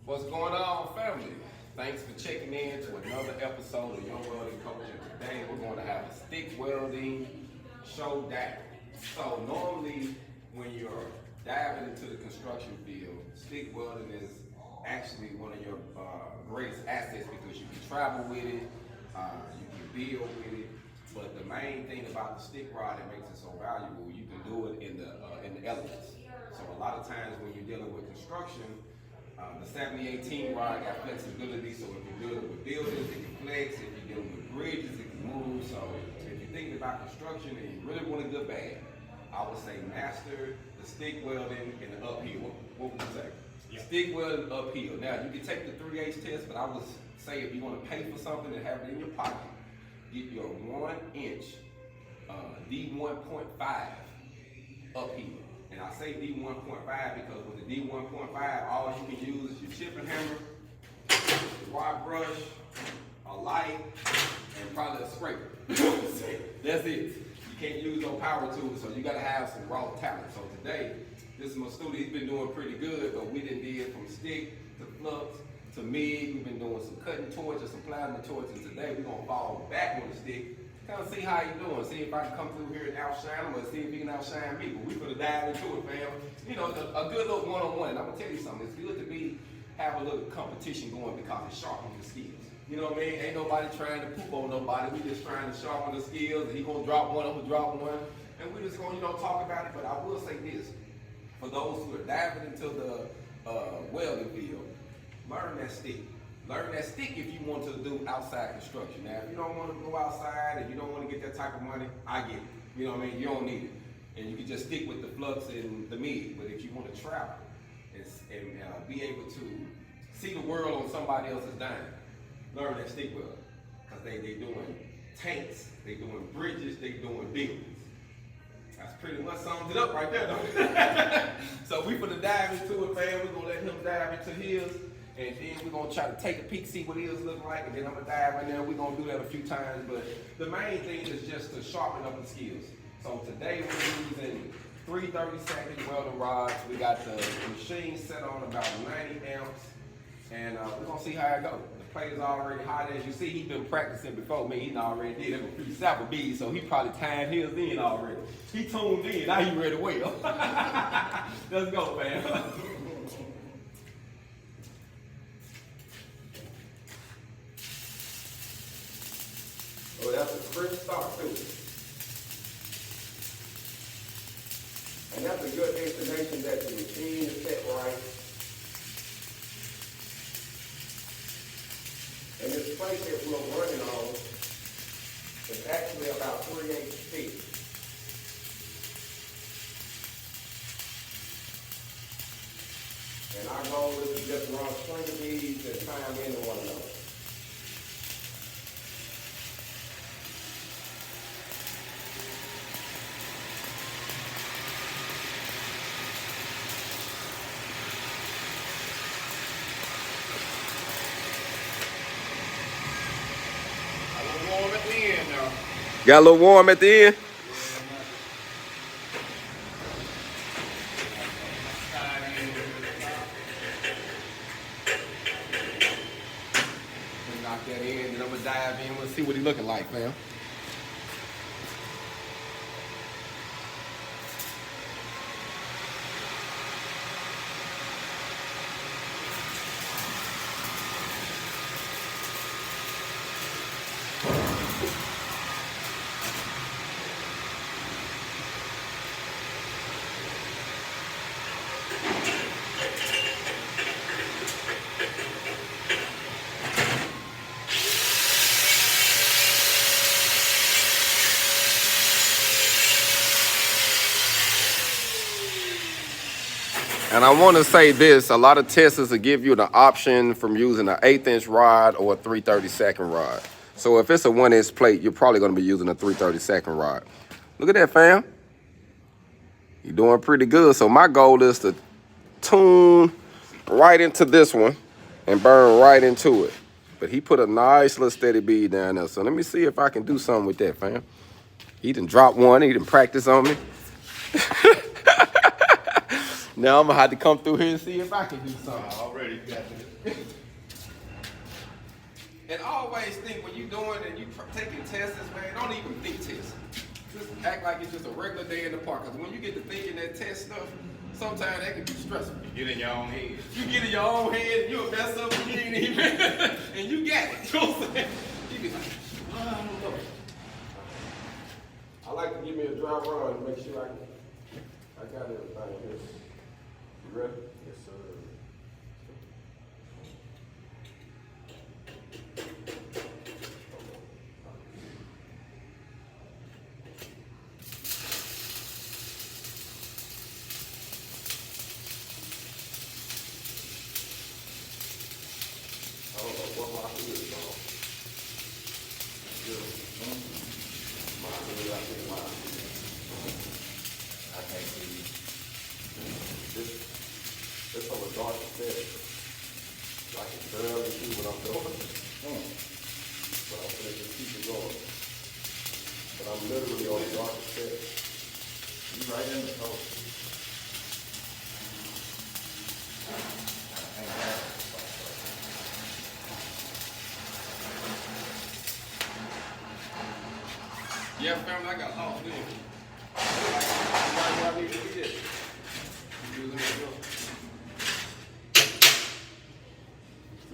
What's going on, family? Thanks for checking in to another episode of Your Welding Coach. And today we're going to have a stick welding showdown. So normally when you're diving into the construction field, stick welding is actually one of your greatest assets because you can travel with it, you can build with it. But the main thing about the stick rod that makes it so valuable, you can do it in the elements. So a lot of times when you're dealing with construction, the 70-18 rod got flexibility, so if you're dealing with buildings, it can flex. If you're dealing with bridges, it can move. So if you're thinking about construction and you really want a good bag, I would say master the stick welding in the uphill. What would you say? Yeah. Stick welding uphill. Now you can take the 3H test, but I would say if you want to pay for something and have it in your pocket, get your 1-inch D1.5 uphill. And I say D1.5 because with the D1.5, all you can use is your chipping hammer, the rod brush, a light, and probably a scraper. That's it. You can't use no power tools, so you gotta have some raw talent. So today, this is my student. He's been doing pretty good, but we done did from stick to flux to MIG. We've been doing some cutting torches, some plasma torches. And today we're gonna fall back on the stick. Kind of see how you doing. See if I can come through here and outshine him, or see if he can outshine me. But we gonna dive into it, fam. You know, a good little one-on-one. And I'm gonna tell you something. It's good to have a little competition going because it sharpens your skills. You know what I mean? Ain't nobody trying to poop on nobody. We just trying to sharpen the skills. And he gonna drop one, I'm gonna drop one, and we just gonna talk about it. But I will say this: for those who are diving into the welding field, learn that stick. Learn that stick if you want to do outside construction. Now, if you don't want to go outside and you don't want to get that type of money, I get it. You know what I mean? You don't need it. And you can just stick with the flux and the MIG. But if you want to travel and be able to see the world on somebody else's dime, learn that stick welding. Because they doing tanks, they doing bridges, they doing buildings. That's pretty much sums it up right there, though. So we finna dive into it, man. We're gonna let him dive into his. And then we're going to try to take a peek, see what his look like, and then I'm going to dive in there. We're going to do that a few times, but the main thing is just to sharpen up the skills. So today we're using 3 30-second welding rods. We got the machine set on about 90 amps, and we're going to see how it goes. The plate is already hot. As you see, he's been practicing before me. He already did it with 3 sample beads, so he probably timed his in already. He tuned in. Now he ready to weld. Let's go, fam. So that's a crisp start too. And that's a good estimation that the machine is set right. And this plate that we're running on is actually about 3/8 feet. And our goal is to just run string beads and tie them into one another. Got a little warm at the end? Knock that in, and I'm gonna dive in. We'll see what he's looking like, fam. And I want to say this, a lot of testers will give you the option from using an 1/8-inch rod or a 3 30-second rod. So if it's a 1-inch plate, you're probably going to be using a 3 30-second rod. Look at that, fam. You're doing pretty good. So my goal is to tune right into this one and burn right into it. But he put a nice little steady bead down there. So let me see if I can do something with that, fam. He done dropped one. He done practice on me. Now I'm gonna have to come through here and see if I can do something. Already got it. And always think when you doing and you taking tests, man, don't even think tests. Just act like it's just a regular day in the park. Cause when you get to thinking that test stuff, sometimes that can be stressful. You get in your own head. You get in your own head and you'll mess up and you ain't even, and you got it. You know what I'm saying? You be like, oh, I don't know. I like to give me a dry run to make sure I got everything here. You ready? Yes, sir. I don't know what my hood is on. My hood, I think mine. I can't see you. This on the dark set. I can barely see what I'm doing. But I'm gonna just keep it going. But I'm literally on the dark set. You right in the coast. Yeah, family, I got lost in. Right where I need to be at. See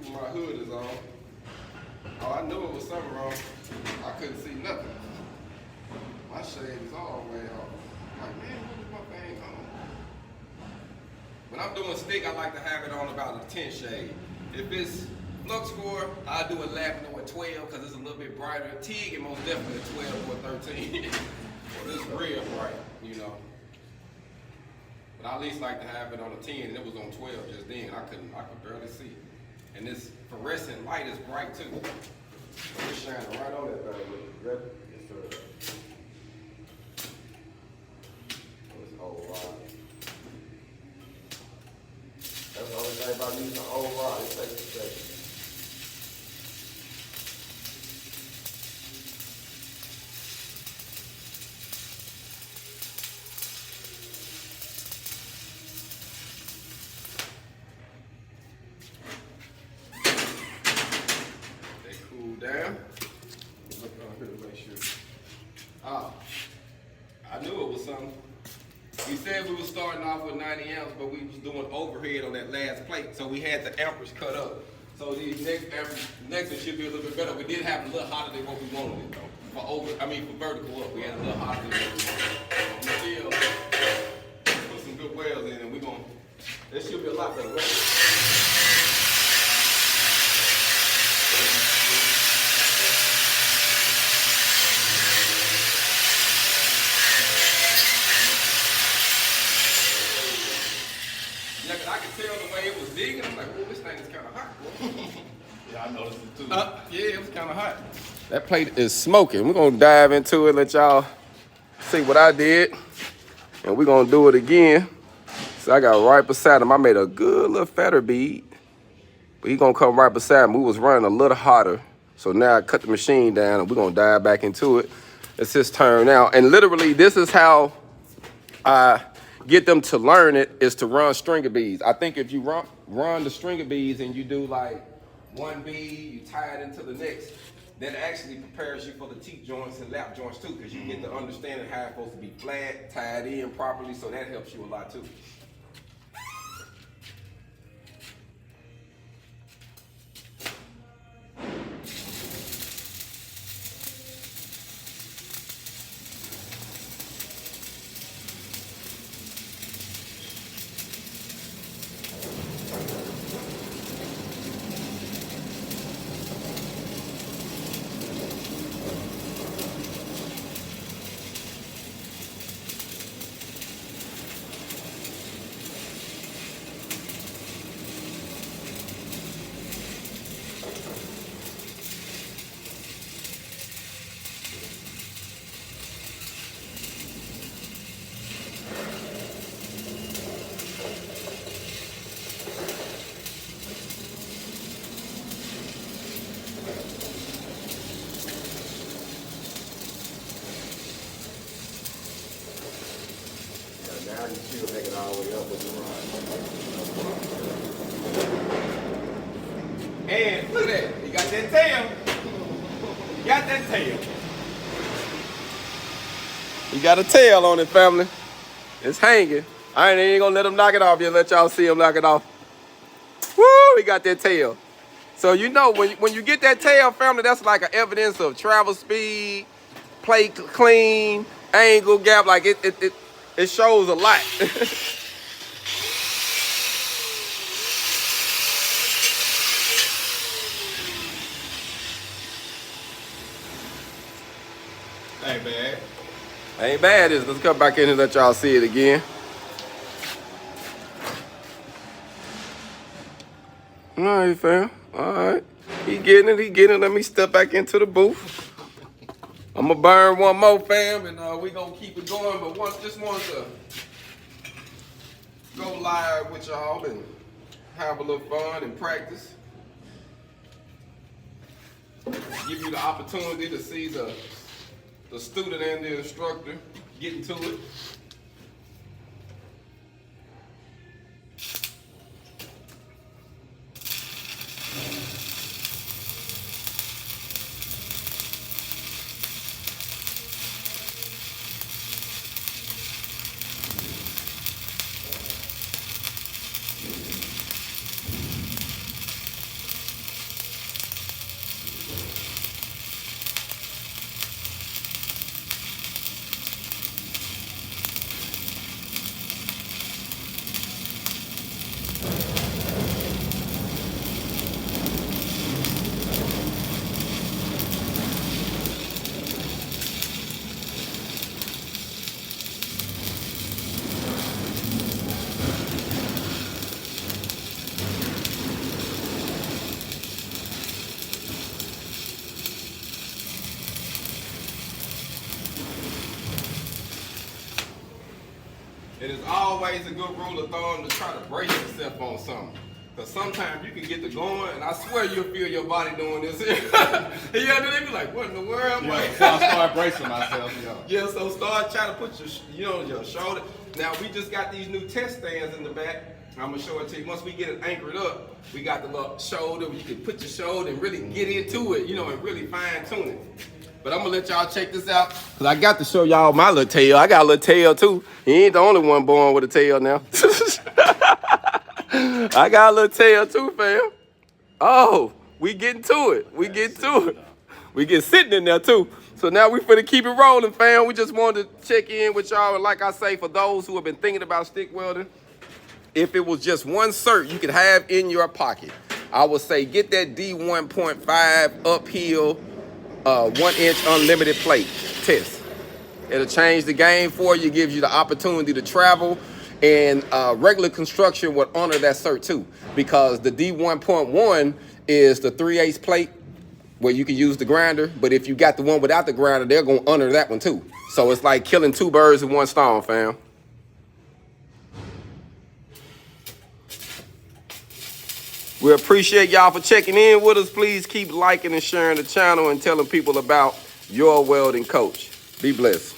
what my hood is on. Oh, I knew it was something wrong. I couldn't see nothing. My shade is all the way off. I'm like, man, what is my thing on? When I'm doing stick, I like to have it on about a 10 shade. If it's flux score, I do 11 or 12 because it's a little bit brighter. TIG is most definitely a 12 or 13. Well, it's real bright, you know. But I at least like to have it on a 10, and it was on 12 just then. I could barely see. And this fluorescent light is bright too. So it's shining right on that thing. Ready? Yes, sir. This old rod. That's the only thing about using an old rod. It takes a second. Down. Look on here to make sure. Ah, I knew it was something. We said we were starting off with 90 amps, but we was doing overhead on that last plate, so we had the amperage cut up. So these next one should be a little bit better. We did have a little hotter than what we wanted it though. For vertical up, we had a little hotter than what we wanted. We still put some good welds in, and we're gonna. This should be a lot better. I could tell the way it was digging. I'm like, oh, this thing is kind of hot. Yeah, I noticed it too. Yeah, it was kind of hot. That plate is smoking. We're going to dive into it, let y'all see what I did. And we're going to do it again. So I got right beside him. I made a good little feather bead. But he's going to come right beside him. We was running a little hotter. So now I cut the machine down and we're going to dive back into it. It's his turn now. And literally, this is how I get them to learn it, is to run stringer beads. I think if you run the stringer beads and you do like one bead, you tie it into the next, that actually prepares you for the teeth joints and lap joints too, because you get to understanding how it's supposed to be flat, tied in properly, so that helps you a lot too. And look at that. You got that tail. You got that tail. You got a tail on it, family. It's hanging. I ain't gonna let him knock it off yet. Let y'all see him knock it off. Woo! He got that tail. So you know when you get that tail, family, that's like an evidence of travel speed, plate clean, angle gap. Like it shows a lot. Ain't bad. Ain't bad, is it? Let's come back in and let y'all see it again. All right, fam. All right. He getting it. Let me step back into the booth. I'm gonna burn one more, fam, and we gonna keep it going. But just wanted to go live with y'all and have a little fun and practice. Give you the opportunity to see the student and the instructor getting to it. It is always a good rule of thumb to try to brace yourself on something. Because sometimes you can get to going, and I swear you'll feel your body doing this. Yeah, they be like, what in the world? So I start bracing myself, Yeah, so start trying to put your shoulder. Now, we just got these new test stands in the back. I'm going to show it to you. Once we get it anchored up, we got the little shoulder where you can put your shoulder and really get into it, and really fine tune it. But I'm gonna let y'all check this out, because I got to show y'all my little tail. I got a little tail too. He ain't the only one born with a tail now. I got a little tail too, fam. Oh, we getting to it. We getting to it. We get sitting in there too. So now we finna keep it rolling, fam. We just wanted to check in with y'all. And like I say, for those who have been thinking about stick welding, if it was just one cert you could have in your pocket, I would say get that D1.5 uphill 1-inch unlimited plate test. It'll change the game for you, gives you the opportunity to travel, and regular construction would honor that cert too, because the D1.1 is the 3/8 plate where you can use the grinder, but if you got the one without the grinder, they're gonna honor that one too. So it's like killing two birds with one stone, fam. We appreciate y'all for checking in with us. Please keep liking and sharing the channel and telling people about your welding coach. Be blessed.